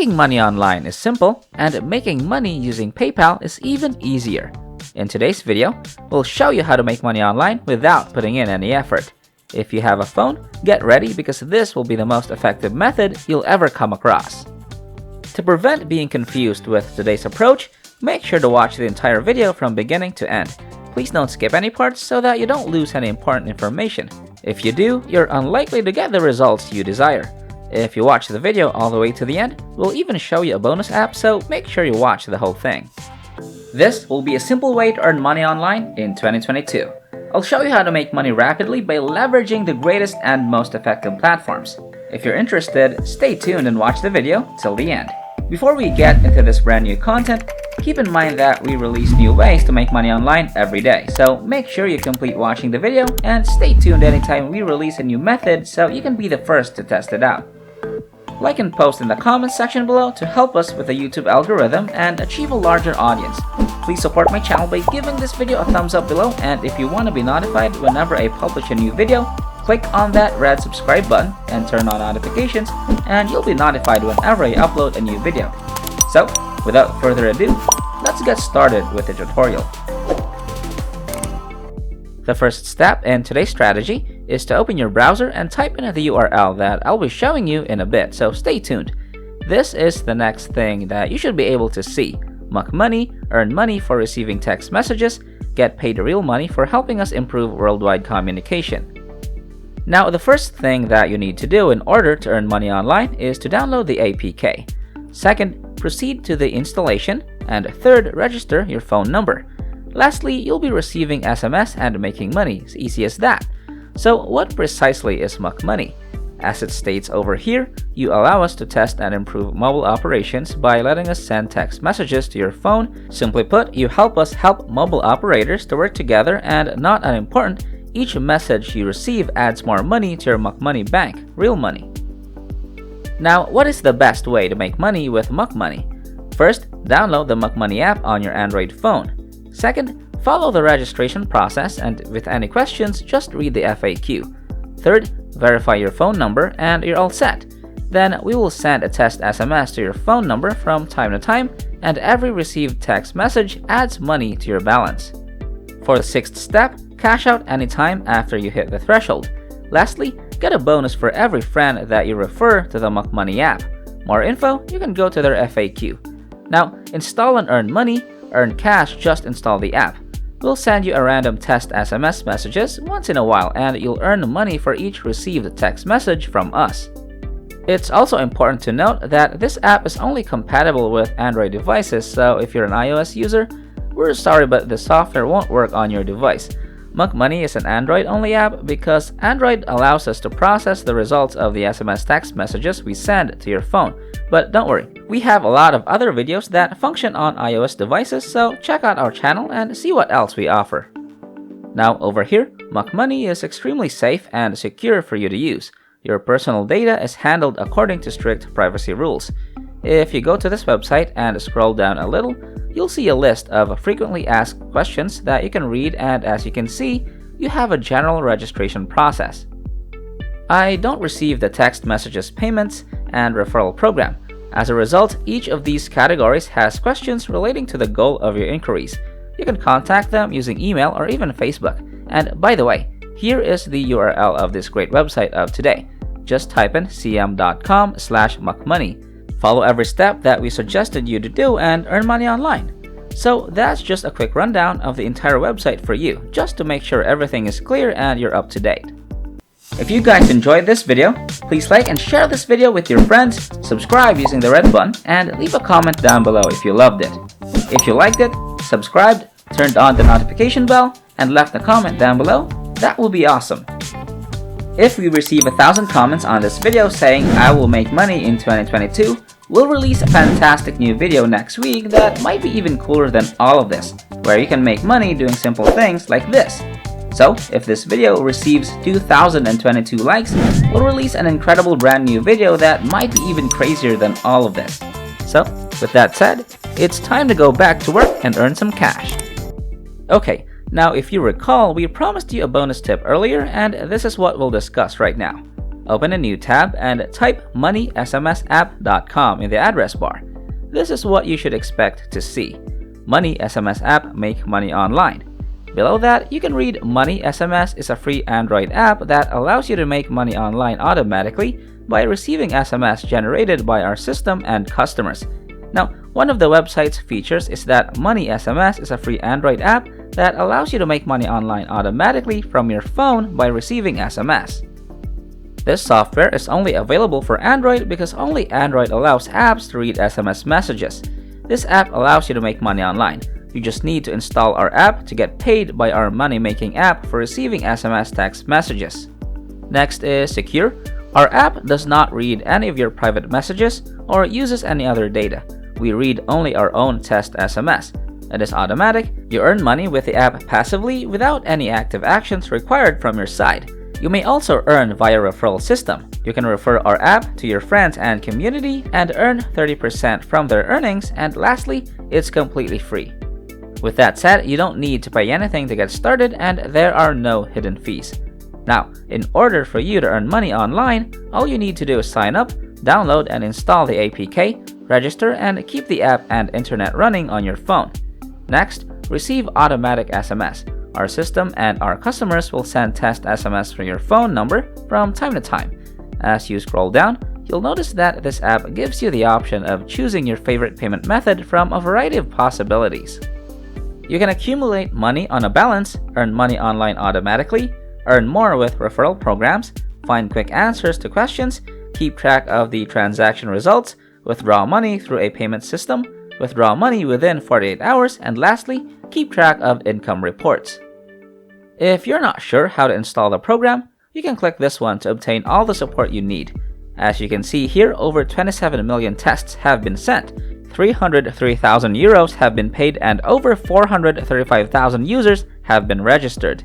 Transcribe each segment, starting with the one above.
Making money online is simple, and making money using PayPal is even easier. In today's video, we'll show you how to make money online without putting in any effort. If you have a phone, get ready because this will be the most effective method you'll ever come across. To prevent being confused with today's approach, make sure to watch the entire video from beginning to end. Please don't skip any parts so that you don't lose any important information. If you do, you're unlikely to get the results you desire. If you watch the video all the way to the end, we'll even show you a bonus app, so make sure you watch the whole thing. This will be a simple way to earn money online in 2022. I'll show you how to make money rapidly by leveraging the greatest and most effective platforms. If you're interested, stay tuned and watch the video till the end. Before we get into this brand new content, keep in mind that we release new ways to make money online every day, so make sure you complete watching the video and stay tuned anytime we release a new method so you can be the first to test it out. Like and post in the comments section below to help us with the YouTube algorithm and achieve a larger audience. Please support my channel by giving this video a thumbs up below, and if you want to be notified whenever I publish a new video, click on that red subscribe button and turn on notifications, and you'll be notified whenever I upload a new video. So, without further ado, let's get started with the tutorial. The first step in today's strategy is to open your browser and type in the URL that I'll be showing you in a bit, so stay tuned. This is the next thing that you should be able to see. Muck money, earn money for receiving text messages, get paid real money for helping us improve worldwide communication. Now, the first thing that you need to do in order to earn money online is to download the APK. Second, proceed to the installation, and third, register your phone number. Lastly, you'll be receiving SMS and making money, as easy as that. So what precisely is Muck Money? As it states over here, you allow us to test and improve mobile operations by letting us send text messages to your phone. Simply put, you help us help mobile operators to work together, and not unimportant, each message you receive adds more money to your Muck Money bank, real money. Now, what is the best way to make money with Muck Money? First, download the Muck Money app on your Android phone. Second, follow the registration process, and with any questions, just read the FAQ. Third, verify your phone number and you're all set. Then we will send a test SMS to your phone number from time to time, and every received text message adds money to your balance. For the sixth step, cash out anytime after you hit the threshold. Lastly, get a bonus for every friend that you refer to the Muck Money app. More info, you can go to their FAQ. Now, install and earn money. Earn cash, just install the app. We'll send you a random test SMS messages once in a while, and you'll earn money for each received text message from us. It's also important to note that this app is only compatible with Android devices, so if you're an iOS user, we're sorry but the software won't work on your device. Muck Money is an Android-only app because Android allows us to process the results of the SMS text messages we send to your phone. But don't worry, we have a lot of other videos that function on iOS devices, so check out our channel and see what else we offer. Now over here, Muck Money is extremely safe and secure for you to use. Your personal data is handled according to strict privacy rules. If you go to this website and scroll down a little, you'll see a list of frequently asked questions that you can read, and as you can see, you have a general registration process. I don't receive the text messages, payments, and referral program. As a result, each of these categories has questions relating to the goal of your inquiries. You can contact them using email or even Facebook. And by the way, here is the URL of this great website of today. Just type in cm.com/muckmoney. Follow every step that we suggested you to do and earn money online. So that's just a quick rundown of the entire website for you, just to make sure everything is clear and you're up to date. If you guys enjoyed this video, please like and share this video with your friends, subscribe using the red button, and leave a comment down below if you loved it. If you liked it, subscribed, turned on the notification bell, and left a comment down below, that will be awesome. If we receive 1,000 comments on this video saying I will make money in 2022, we'll release a fantastic new video next week that might be even cooler than all of this, where you can make money doing simple things like this. So, if this video receives 2,022 likes, we'll release an incredible brand new video that might be even crazier than all of this. So, with that said, it's time to go back to work and earn some cash. Okay, now if you recall, we promised you a bonus tip earlier, and this is what we'll discuss right now. Open a new tab and type moneysmsapp.com in the address bar. This is what you should expect to see. Money SMS app, make money online. Below that, you can read Money SMS is a free Android app that allows you to make money online automatically by receiving SMS generated by our system and customers. Now, one of the website's features is that Money SMS is a free Android app that allows you to make money online automatically from your phone by receiving SMS. This software is only available for Android because only Android allows apps to read SMS messages. This app allows you to make money online. You just need to install our app to get paid by our money-making app for receiving SMS text messages. Next is secure. Our app does not read any of your private messages or uses any other data. We read only our own test SMS. It is automatic. You earn money with the app passively without any active actions required from your side. You may also earn via referral system. You can refer our app to your friends and community and earn 30% from their earnings, and lastly, it's completely free. With that said, you don't need to pay anything to get started and there are no hidden fees. Now, in order for you to earn money online, all you need to do is sign up, download and install the APK, register and keep the app and internet running on your phone. Next, receive automatic SMS. Our system and our customers will send test SMS from your phone number from time to time. As you scroll down, you'll notice that this app gives you the option of choosing your favorite payment method from a variety of possibilities. You can accumulate money on a balance, earn money online automatically, earn more with referral programs, find quick answers to questions, keep track of the transaction results, withdraw money through a payment system, withdraw money within 48 hours, and lastly, keep track of income reports. If you're not sure how to install the program, you can click this one to obtain all the support you need. As you can see here, over 27 million tests have been sent, 303,000 euros have been paid, and over 435,000 users have been registered.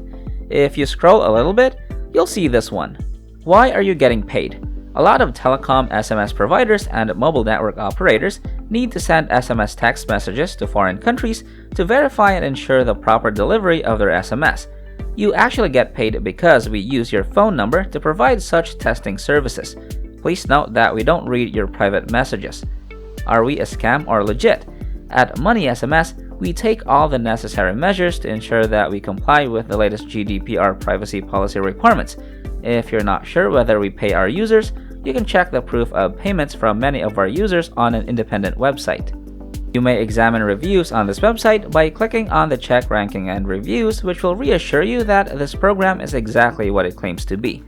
If you scroll a little bit, you'll see this one. Why are you getting paid? A lot of telecom SMS providers and mobile network operators need to send SMS text messages to foreign countries to verify and ensure the proper delivery of their SMS. You actually get paid because we use your phone number to provide such testing services. Please note that we don't read your private messages. Are we a scam or legit? At Money SMS, we take all the necessary measures to ensure that we comply with the latest GDPR privacy policy requirements. If you're not sure whether we pay our users, you can check the proof of payments from many of our users on an independent website. You may examine reviews on this website by clicking on the check ranking and reviews, which will reassure you that this program is exactly what it claims to be.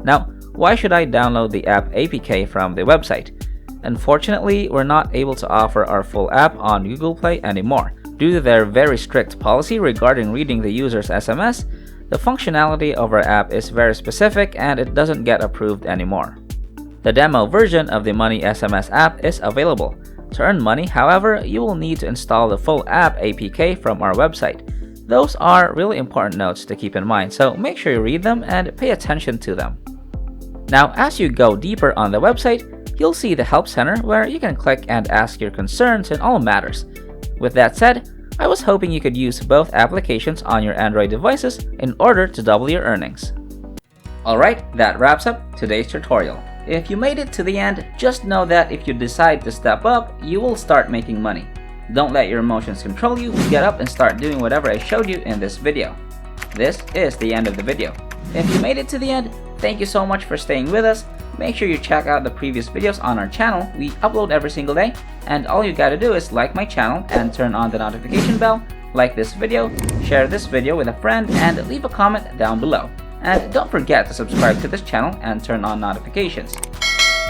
Now, why should I download the app APK from the website? Unfortunately, we're not able to offer our full app on Google Play anymore. Due to their very strict policy regarding reading the user's SMS, the functionality of our app is very specific and it doesn't get approved anymore. The demo version of the Money SMS app is available. To earn money, however, you will need to install the full app APK from our website. Those are really important notes to keep in mind, so make sure you read them and pay attention to them. Now, as you go deeper on the website, you'll see the Help Center where you can click and ask your concerns in all matters. With that said, I was hoping you could use both applications on your Android devices in order to double your earnings. Alright, that wraps up today's tutorial. If you made it to the end, just know that if you decide to step up, you will start making money. Don't let your emotions control you, get up and start doing whatever I showed you in this video. This is the end of the video. If you made it to the end, thank you so much for staying with us. Make sure you check out the previous videos on our channel. We upload every single day, and all you gotta do is like my channel and turn on the notification bell, like this video, share this video with a friend, and leave a comment down below. And don't forget to subscribe to this channel and turn on notifications.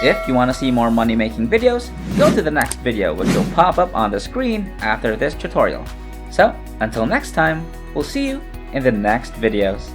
If you want to see more money making videos, go to the next video which will pop up on the screen after this tutorial. So, until next time, we'll see you in the next videos.